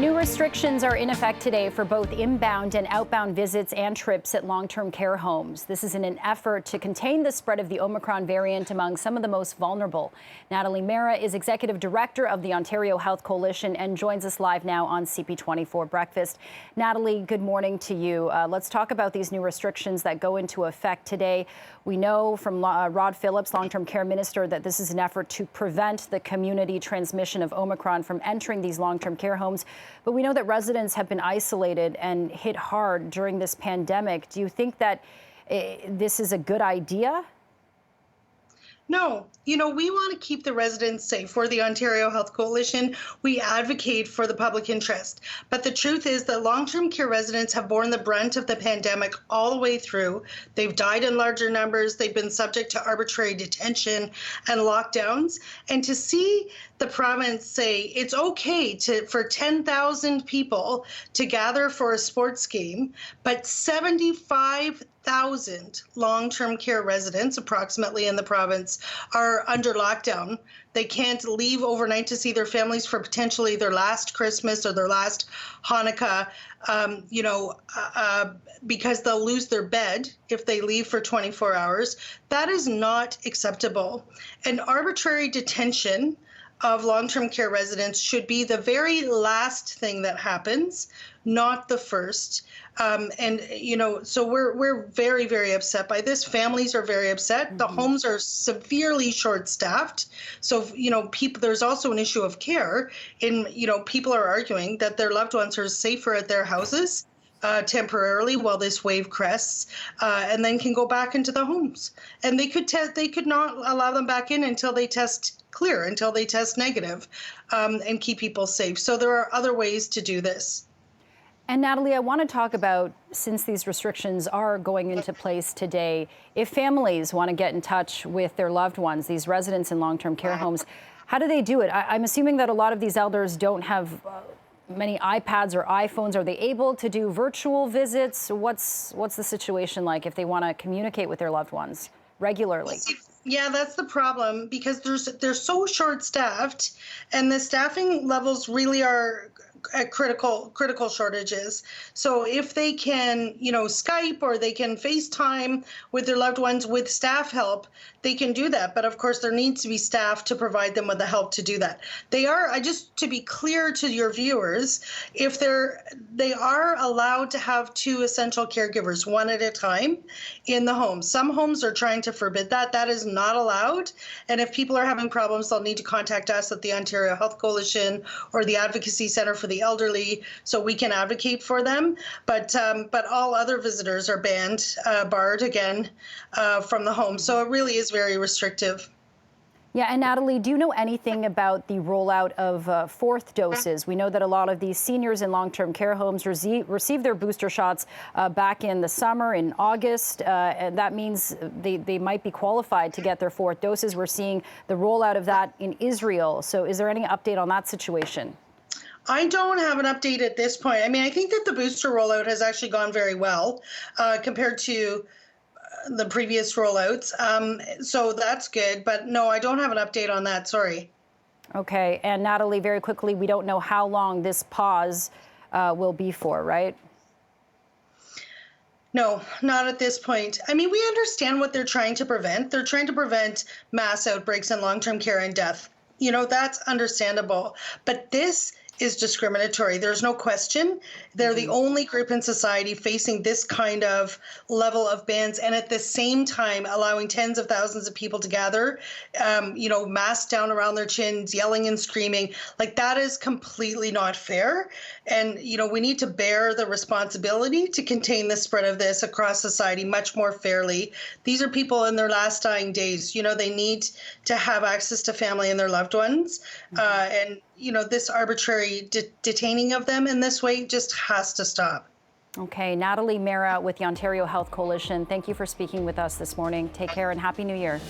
New restrictions are in effect today for both inbound and outbound visits and trips at long-term care homes. This is in an effort to contain the spread of the Omicron variant among some of the most vulnerable. Natalie Mehra is Executive Director of the Ontario Health Coalition and joins us live now on CP24 Breakfast. Natalie, good morning to you. Let's talk about these new restrictions that go into effect today. We know from Rod Phillips, long-term care minister, that this is an effort to prevent the community transmission of Omicron from entering these long-term care homes. But we know that residents have been isolated and hit hard during this pandemic. Do you think that this is a good idea? No, we want to keep the residents safe. We're the Ontario Health Coalition. We advocate for the public interest. But the truth is that long-term care residents have borne the brunt of the pandemic all the way through. They've died in larger numbers. They've been subject to arbitrary detention and lockdowns. And to see the province say it's okay for 10,000 people to gather for a sports game, but 75,000 long-term care residents, approximately in the province, are under lockdown. They can't leave overnight to see their families for potentially their last Christmas or their last Hanukkah, because they'll lose their bed if they leave for 24 hours. That is not acceptable. And arbitrary detention of long-term care residents should be the very last thing that happens, not the first. So we're very, very upset by this. Families are very upset. Mm-hmm. The homes are severely short-staffed. So, there's also an issue of care. People are arguing that their loved ones are safer at their houses temporarily while this wave crests, and then can go back into the homes. And they could not allow them back in until they test clear, until they test negative, and keep people safe. So there are other ways to do this. And Natalie, I want to talk about, since these restrictions are going into place today, if families want to get in touch with their loved ones, these residents in long-term care homes, how do they do it? I'm assuming that a lot of these elders don't have many iPads or iPhones. Are they able to do virtual visits? What's the situation like if they want to communicate with their loved ones regularly? Yeah, that's the problem, because they're so short-staffed, and the staffing levels really are at critical shortages. So if they can, Skype, or they can FaceTime with their loved ones with staff help, they can do that. But of course, there needs to be staff to provide them with the help to do that. Just to be clear to your viewers, if they are allowed to have 2 essential caregivers, one at a time, in the home. Some homes are trying to forbid that. That is not allowed. And if people are having problems, they'll need to contact us at the Ontario Health Coalition or the Advocacy Centre for the Elderly, so we can advocate for them. But all other visitors are barred again from the home. So it really is very restrictive. Yeah, and Natalie, do you know anything about the rollout of fourth doses? We know that a lot of these seniors in long-term care homes receive their booster shots back in the summer, in August, and that means they might be qualified to get their fourth doses. We're seeing the rollout of that in Israel. So is there any update on that situation? I don't have an update at this point. I think that the booster rollout has actually gone very well compared to the previous rollouts. So that's good. But no, I don't have an update on that. Sorry. Okay. And Natalie, very quickly, we don't know how long this pause will be for, right? No, not at this point. We understand what they're trying to prevent. They're trying to prevent mass outbreaks in long-term care and death. That's understandable. But this is discriminatory. There's no question. They're the only group in society facing this kind of level of bans, and at the same time allowing tens of thousands of people to gather, masked down around their chins, yelling and screaming. That is completely not fair. And, we need to bear the responsibility to contain the spread of this across society much more fairly. These are people in their last dying days. They need to have access to family and their loved ones. And this arbitrary detaining of them in this way just has to stop. Okay, Natalie Mehra with the Ontario Health Coalition, thank you for speaking with us this morning. Take care and Happy New Year.